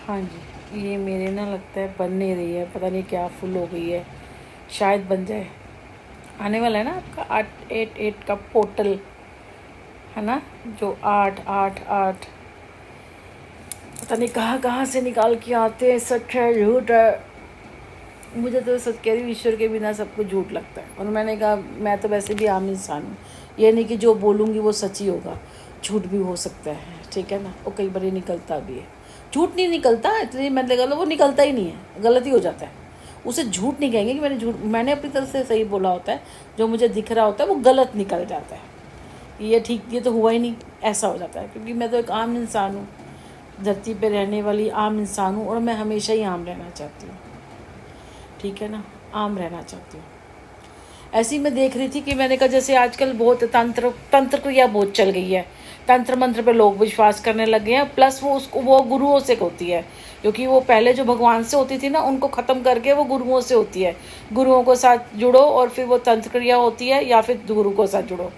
हाँ जी, ये मेरे ना लगता है बन नहीं रही है, पता नहीं क्या फुल हो गई है। शायद बन जाए। आने वाला है ना आपका 888 का पोर्टल, है ना? जो 888 पता नहीं कहाँ कहाँ से निकाल के आते हैं। सच है झूठ है, मुझे तो सच कह रही हूँ, ईश्वर के बिना सब कुछ झूठ लगता है। और मैंने कहा मैं तो वैसे भी आम इंसान हूँ, ये नहीं कि जो बोलूँगी वो सच ही होगा, झूठ भी हो सकता है, ठीक है ना? और कई बार ये निकलता भी है। झूठ नहीं निकलता, इतनी मैंने लगा वो निकलता ही नहीं है, गलत ही हो जाता है। उसे झूठ नहीं कहेंगे कि मैंने अपनी तरफ से सही बोला होता है। जो मुझे दिख रहा होता है वो गलत निकल जाता है। ये ठीक, ये तो हुआ ही नहीं, ऐसा हो जाता है। क्योंकि मैं तो एक आम इंसान हूँ, धरती पे रहने वाली आम इंसान हूँ, और मैं हमेशा ही आम रहना चाहती हूँ, ठीक है ना? आम रहना चाहती हूँ। ऐसी मैं देख रही थी कि मैंने कहा जैसे आजकल बहुत तंत्र क्रिया बहुत चल गई है, तंत्र मंत्र पे लोग विश्वास करने लग गए हैं। प्लस वो गुरुओं से होती है, क्योंकि वो पहले जो भगवान से होती थी ना, उनको ख़त्म करके वो गुरुओं से होती है। गुरुओं को साथ जुड़ो और फिर वो तंत्र क्रिया होती है, या फिर गुरु को साथ जुड़ो।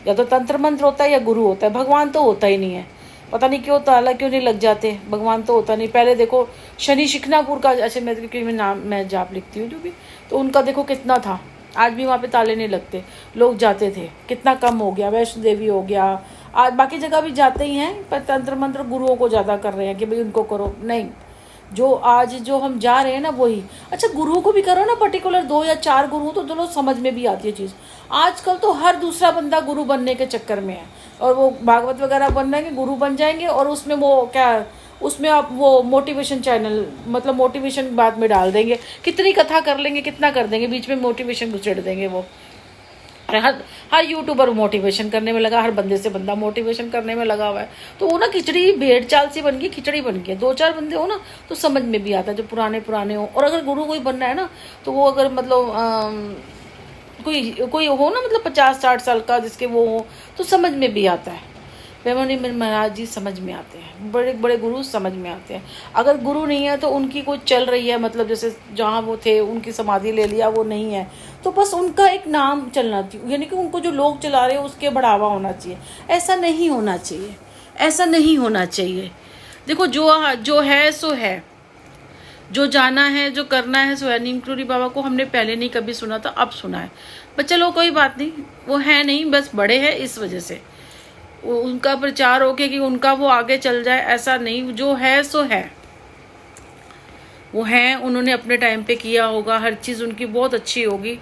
या तो तंत्र मंत्र होता है या गुरु होता है, भगवान तो होता ही नहीं है। पता नहीं क्यों ताला क्यों नहीं लग जाते, भगवान तो होता नहीं। पहले देखो शनि शिकनापुर का, अच्छा मैं क्योंकि मैं जाप लिखती हूँ जो भी, तो उनका देखो कितना था, आज भी वहाँ पे ताले नहीं लगते, लोग जाते थे। कितना कम हो गया, वैष्णो देवी हो गया, आज बाकी जगह भी जाते ही हैं, पर तंत्र मंत्र गुरुओं को ज़्यादा कर रहे हैं कि भाई उनको करो। नहीं, जो आज जो हम जा रहे हैं ना वही। अच्छा, गुरुओं को भी करो ना, पर्टिकुलर 2 या 4 गुरु तो चलो समझ में भी आती है चीज़। आजकल तो हर दूसरा बंदा गुरु बनने के चक्कर में है, और वो भागवत वगैरह बन रहे हैं, गुरु बन जाएंगे, और उसमें वो क्या, उसमें आप वो मोटिवेशन चैनल, मतलब मोटिवेशन बाद में डाल देंगे, कितनी कथा कर लेंगे, कितना कर देंगे, बीच में मोटिवेशन घुसेड़ देंगे वो। अरे हर हर यूट्यूबर मोटिवेशन करने में लगा, हर बंदे से बंदा मोटिवेशन करने में लगा हुआ है। तो वो ना खिचड़ी भेड़ चाल सी बन गई, खिचड़ी बन गई। 2 4 बंदे हो ना तो समझ में भी आता है, जो पुराने पुराने हो। और अगर गुरु कोई बनना है ना, तो वो अगर मतलब कोई कोई हो ना, मतलब 50 60 साल का जिसके वो हो, तो समझ में भी आता है। प्रेमानंद महाराज जी समझ में आते हैं, बड़े बड़े गुरु समझ में आते हैं। अगर गुरु नहीं है तो उनकी कोई चल रही है, मतलब जैसे जहाँ वो थे उनकी समाधि ले लिया, वो नहीं है तो बस उनका एक नाम चलना चाहिए, यानी कि उनको जो लोग चला रहे हैं उसके बढ़ावा होना चाहिए। ऐसा नहीं होना चाहिए, ऐसा नहीं होना चाहिए। देखो जो है सो है, जो जाना है, जो करना है सो है। नीम क्रूरी बाबा को हमने पहले नहीं कभी सुना था, अब सुना है। बस चलो कोई बात नहीं, वो है नहीं, बस बड़े हैं इस वजह से उनका प्रचार हो के कि उनका वो आगे चल जाए, ऐसा नहीं। जो है सो है, वो है, उन्होंने अपने टाइम पे किया होगा, हर चीज़ उनकी बहुत अच्छी होगी।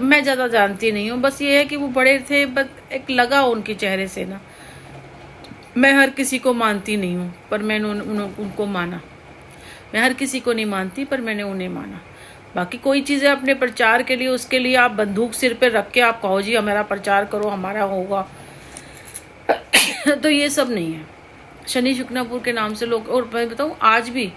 मैं ज़्यादा जानती नहीं हूँ, बस ये है कि वो बड़े थे, बस एक लगा उनके चेहरे से ना। मैं हर किसी को मानती नहीं हूँ, पर मैंने उनको माना। मैं हर किसी को नहीं मानती, पर मैंने उन्हें माना। बाकी कोई चीज़ें अपने प्रचार के लिए, उसके लिए आप बंदूक सिर पे रख के आप कहो जी हमारा प्रचार करो, हमारा होगा, तो ये सब नहीं है। शनि शुक्नापुर के नाम से लोग, और मैं बताऊँ आज भी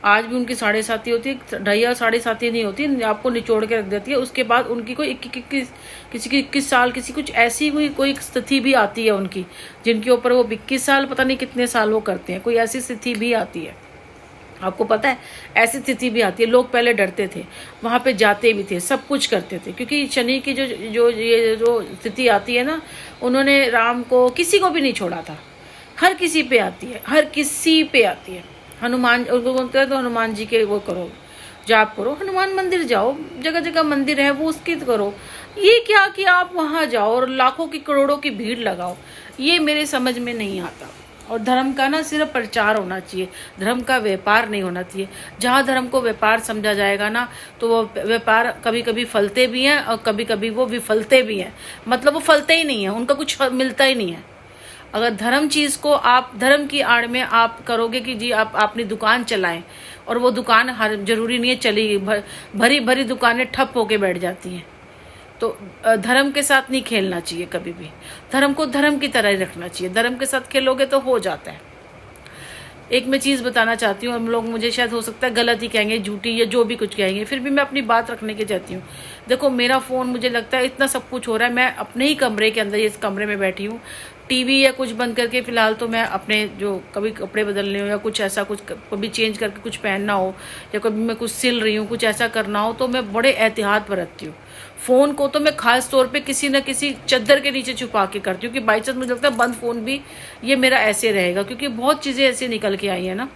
उनकी 7.5 होती है, 2.5 नहीं होती, आपको निचोड़ के रख देती है। उसके बाद उनकी कोई किसी की 21 साल, किसी कुछ ऐसी कोई स्थिति भी आती है उनकी, जिनके ऊपर वो 21 साल पता नहीं कितने साल वो करते हैं, कोई ऐसी स्थिति भी आती है। आपको पता है, ऐसी स्थिति भी आती है। लोग पहले डरते थे, वहाँ पे जाते भी थे, सब कुछ करते थे, क्योंकि शनि की जो स्थिति आती है ना, उन्होंने राम को, किसी को भी नहीं छोड़ा था। हर किसी पे आती है, हर किसी पे आती है। हनुमान बोलते हैं तो हनुमान जी के वो करो, जाप करो, हनुमान मंदिर जाओ, जगह जगह मंदिर है वो उसकी करो। ये क्या कि आप वहाँ जाओ और लाखों की करोड़ों की भीड़ लगाओ, ये मेरे समझ में नहीं आता। और धर्म का ना सिर्फ प्रचार होना चाहिए, धर्म का व्यापार नहीं होना चाहिए। जहाँ धर्म को व्यापार समझा जाएगा ना, तो वो व्यापार कभी कभी फलते भी हैं और कभी कभी वो विफलते भी हैं। मतलब वो फलते ही नहीं है, उनका कुछ मिलता ही नहीं है। अगर धर्म चीज़ को आप धर्म की आड़ में आप करोगे कि जी आप अपनी दुकान चलाएं, और वो दुकान हर जरूरी नहीं है चलेगी, भरी भरी दुकानें ठप होके बैठ जाती हैं। तो धर्म के साथ नहीं खेलना चाहिए कभी भी, धर्म को धर्म की तरह ही रखना चाहिए। धर्म के साथ खेलोगे तो हो जाता है। एक मैं चीज़ बताना चाहती हूँ, हम लोग मुझे शायद हो सकता है गलत ही कहेंगे, झूठी या जो भी कुछ कहेंगे, फिर भी मैं अपनी बात रखने की चाहती हूँ। देखो मेरा फ़ोन, मुझे लगता है इतना सब कुछ हो रहा है, मैं अपने ही कमरे के अंदर, इस कमरे में बैठी हूँ, टीवी या कुछ बंद करके, फ़िलहाल तो मैं अपने जो कभी कपड़े बदलने हो या कुछ ऐसा, कुछ कभी चेंज करके कुछ पहनना हो, या कभी मैं कुछ सिल रही हूँ, कुछ ऐसा करना हो, तो मैं बड़े एहतियात बरतती हूँ। फ़ोन को तो मैं खास तौर पे किसी न किसी चादर के नीचे छुपा के करती हूँ, कि बाई चांस मुझे लगता है बंद फ़ोन भी ये मेरा ऐसे रहेगा, क्योंकि बहुत चीज़ें ऐसे निकल के आई है ना।